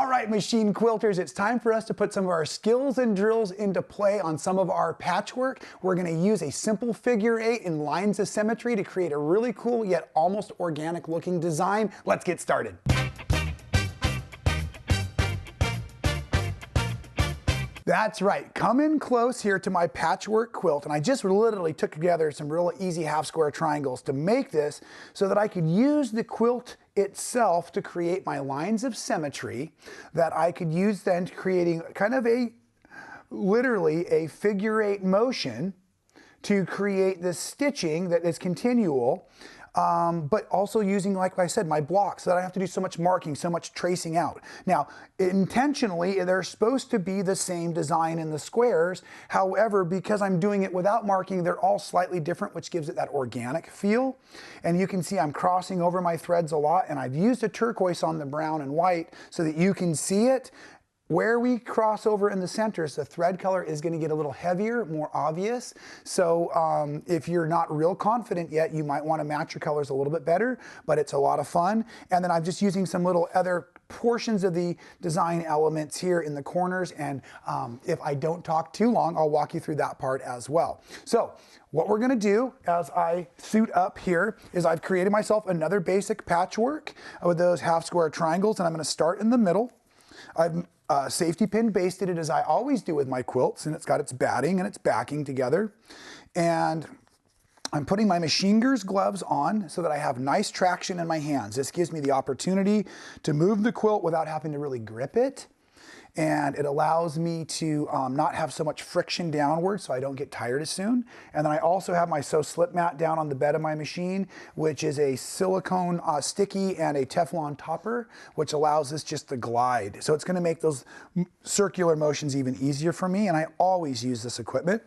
All right, machine quilters, it's time for us to put some of our skills and drills into play on some of our patchwork. We're going to use a simple figure 8 in lines of symmetry to create a really cool yet almost organic looking design. Let's get started. That's right, come in close here to my patchwork quilt, and I just literally took together some real easy half square triangles to make this so that I could use the quilt itself to create my lines of symmetry that I could use then creating kind of literally a figure 8 motion to create this stitching that is continual, but also using, like I said, my blocks so that I don't have to do so much marking, so much tracing out. Now, intentionally, they're supposed to be the same design in the squares. However, because I'm doing it without marking, they're all slightly different, which gives it that organic feel. And you can see I'm crossing over my threads a lot, and I've used a turquoise on the brown and white so that you can see it. Where we cross over in the centers, the thread color is going to get a little heavier, more obvious. So if you're not real confident yet, you might want to match your colors a little bit better, but it's a lot of fun. And then I'm just using some little other portions of the design elements here in the corners. And if I don't talk too long, I'll walk you through that part as well. So what we're going to do as I suit up here is I've created myself another basic patchwork with those half square triangles, and I'm going to start in the middle. I've safety pin basted it as I always do with my quilts, and it's got its batting and its backing together. And I'm putting my Machingers gloves on so that I have nice traction in my hands. This gives me the opportunity to move the quilt without having to really grip it. And it allows me to not have so much friction downward so I don't get tired as soon. And then I also have my Sew Slip mat down on the bed of my machine, which is a silicone sticky and a Teflon topper, which allows this just to glide. So it's going to make those circular motions even easier for me, and I always use this equipment.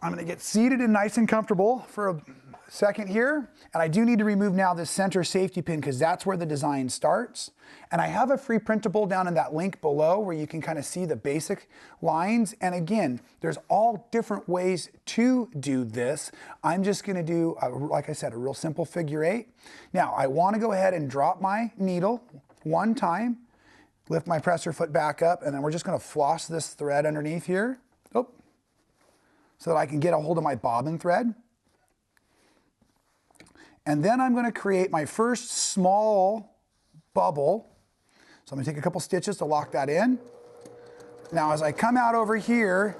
I'm going to get seated and nice and comfortable for a second here, and I do need to remove now this center safety pin because that's where the design starts. And I have a free printable down in that link below where you can kind of see the basic lines. And again, there's all different ways to do this. I'm just going to do, like I said, a real simple figure 8. Now, I want to go ahead and drop my needle one time, lift my presser foot back up, and then we're just going to floss this thread underneath here, so that I can get a hold of my bobbin thread. And then I'm going to create my first small bubble. So I'm going to take a couple stitches to lock that in. Now as I come out over here,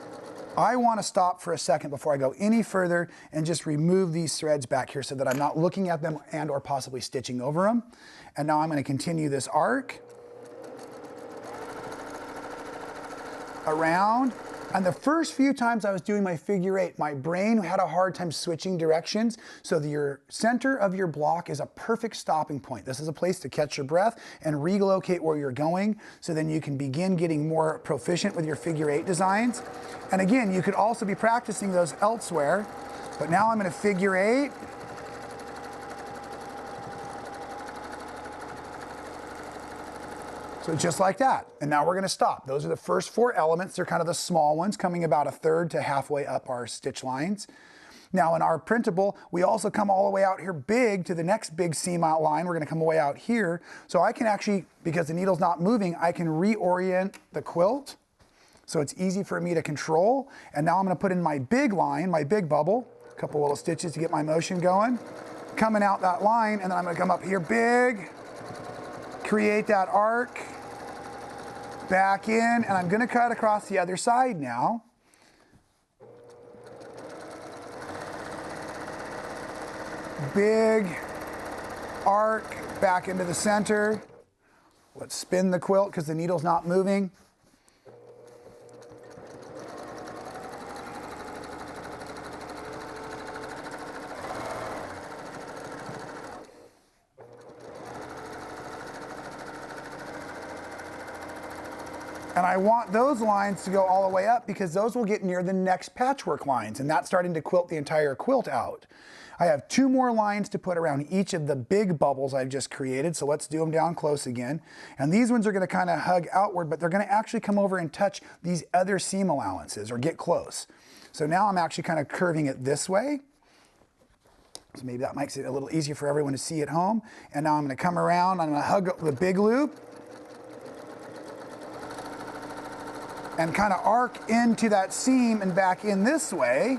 I want to stop for a second before I go any further and just remove these threads back here so that I'm not looking at them and or possibly stitching over them. And now I'm going to continue this arc around. And the first few times I was doing my figure 8, my brain had a hard time switching directions, so that your center of your block is a perfect stopping point. This is a place to catch your breath and relocate where you're going, so then you can begin getting more proficient with your figure 8 designs. And again, you could also be practicing those elsewhere, but now I'm in a figure 8. So just like that. And now we're going to stop. Those are the first 4 elements. They're kind of the small ones, coming about a third to halfway up our stitch lines. Now in our printable, we also come all the way out here big to the next big seam out line. We're going to come way out here. So I can actually, because the needle's not moving, I can reorient the quilt. So it's easy for me to control. And now I'm going to put in my big line, my big bubble, a couple little stitches to get my motion going. Coming out that line, and then I'm going to come up here big, create that arc, back in, and I'm going to cut across the other side now. Big arc back into the center. Let's spin the quilt because the needle's not moving. And I want those lines to go all the way up because those will get near the next patchwork lines, and that's starting to quilt the entire quilt out. I have 2 more lines to put around each of the big bubbles I've just created, so let's do them down close again. And these ones are going to kind of hug outward, but they're going to actually come over and touch these other seam allowances or get close. So now I'm actually kind of curving it this way. So maybe that makes it a little easier for everyone to see at home. And now I'm going to come around, I'm going to hug the big loop, and kind of arc into that seam and back in this way.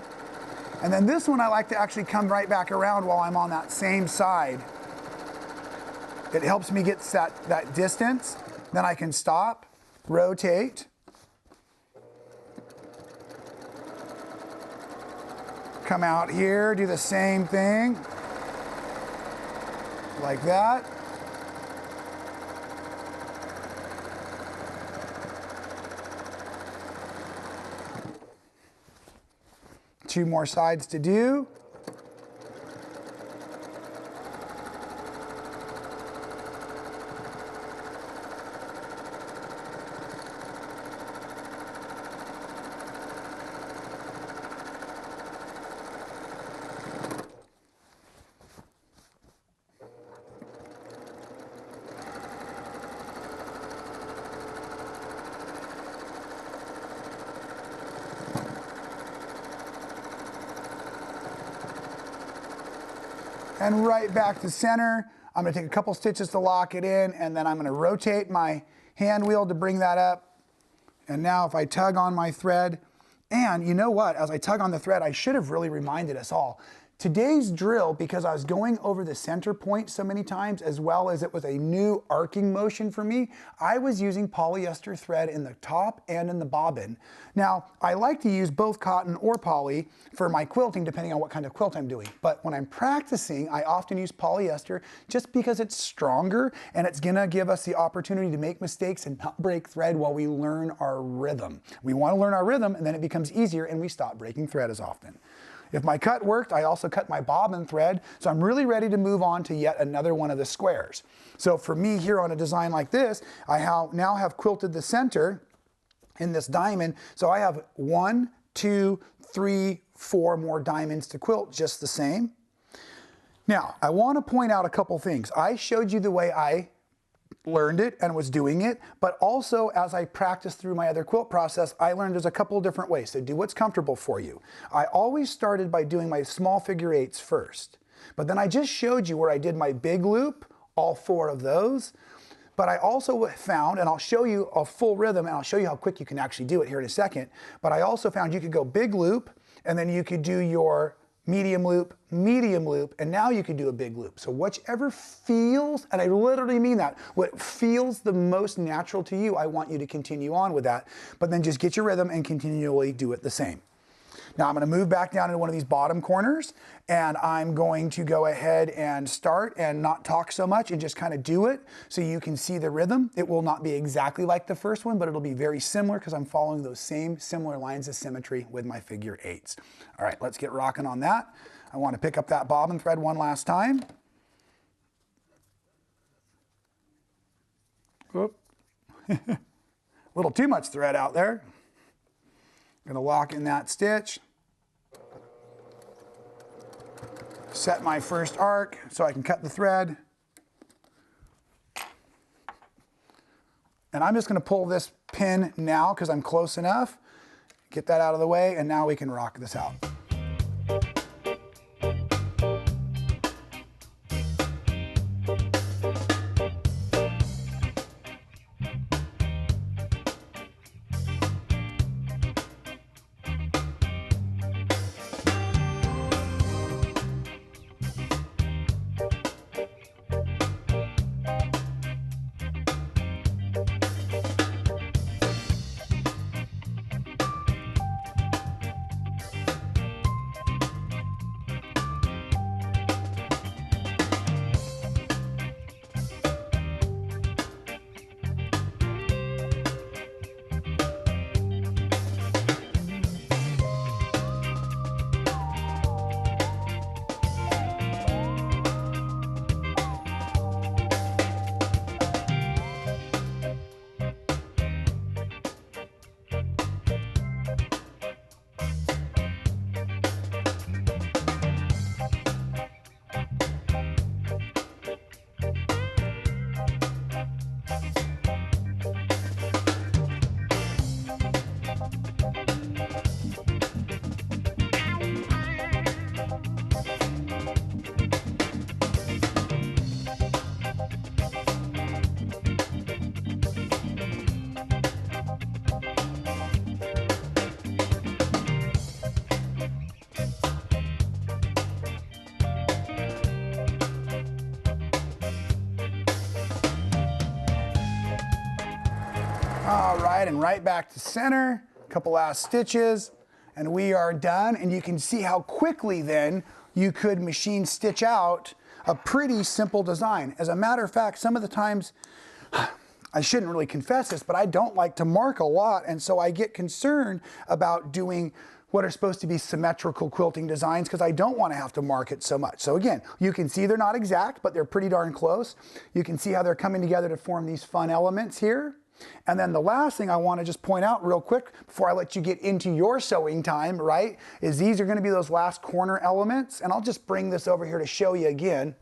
And then this one I like to actually come right back around while I'm on that same side. It helps me get that distance. Then I can stop, rotate, come out here, do the same thing, like that. Two more sides to do. And right back to center. I'm gonna take a couple stitches to lock it in, and then I'm gonna rotate my hand wheel to bring that up. And now if I tug on my thread, and you know what, as I tug on the thread, I should have really reminded us all. Today's drill, because I was going over the center point so many times, as well as it was a new arcing motion for me, I was using polyester thread in the top and in the bobbin. Now, I like to use both cotton or poly for my quilting, depending on what kind of quilt I'm doing. But when I'm practicing, I often use polyester just because it's stronger and it's gonna give us the opportunity to make mistakes and not break thread while we learn our rhythm. We wanna learn our rhythm, and then it becomes easier and we stop breaking thread as often. If my cut worked, I also cut my bobbin thread, so I'm really ready to move on to yet another one of the squares. So for me here on a design like this, I now have quilted the center in this diamond, so I have 1, 2, 3, 4 more diamonds to quilt just the same. Now, I want to point out a couple things. I showed you the way I learned it and was doing it, but also as I practiced through my other quilt process, I learned there's a couple different ways to do what's comfortable for you. I always started by doing my small figure eights first, but then I just showed you where I did my big loop, all 4 of those. But I also found, and I'll show you a full rhythm, and I'll show you how quick you can actually do it here in a second, but I also found you could go big loop, and then you could do your medium loop, and now you can do a big loop. So whichever feels, and I literally mean that, what feels the most natural to you, I want you to continue on with that, but then just get your rhythm and continually do it the same. Now I'm going to move back down into one of these bottom corners, and I'm going to go ahead and start and not talk so much and just kind of do it so you can see the rhythm. It will not be exactly like the first one, but it'll be very similar because I'm following those same similar lines of symmetry with my figure eights. All right, let's get rocking on that. I want to pick up that bobbin thread one last time. Whoop. A little too much thread out there. I'm going to lock in that stitch. Set my first arc so I can cut the thread. And I'm just going to pull this pin now because I'm close enough. Get that out of the way, and now we can rock this out. All right, and right back to center. A couple last stitches, and we are done. And you can see how quickly then you could machine stitch out a pretty simple design. As a matter of fact, some of the times, I shouldn't really confess this, but I don't like to mark a lot, and so I get concerned about doing what are supposed to be symmetrical quilting designs because I don't want to have to mark it so much. So again, you can see they're not exact, but they're pretty darn close. You can see how they're coming together to form these fun elements here. And then the last thing I want to just point out real quick before I let you get into your sewing time, right, is these are going to be those last corner elements. And I'll just bring this over here to show you again.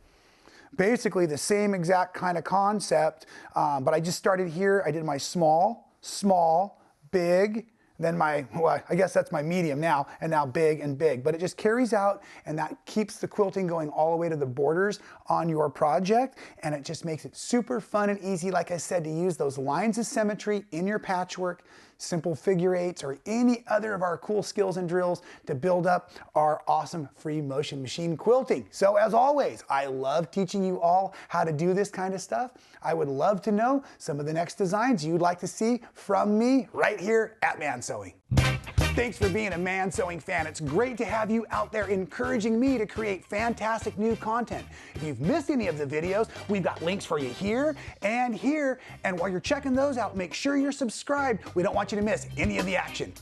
Basically the same exact kind of concept, but I just started here. I did my small, small, big, then my, well, I guess that's my medium now, and now big and big. But it just carries out, and that keeps the quilting going all the way to the borders on your project, and it just makes it super fun and easy, like I said, to use those lines of symmetry in your patchwork, simple figure eights, or any other of our cool skills and drills to build up our awesome free motion machine quilting. So as always, I love teaching you all how to do this kind of stuff. I would love to know some of the next designs you'd like to see from me right here at Man Sewing. Thanks for being a Man Sewing fan. It's great to have you out there encouraging me to create fantastic new content. If you've missed any of the videos, we've got links for you here and here. And while you're checking those out, make sure you're subscribed. We don't want you to miss any of the action.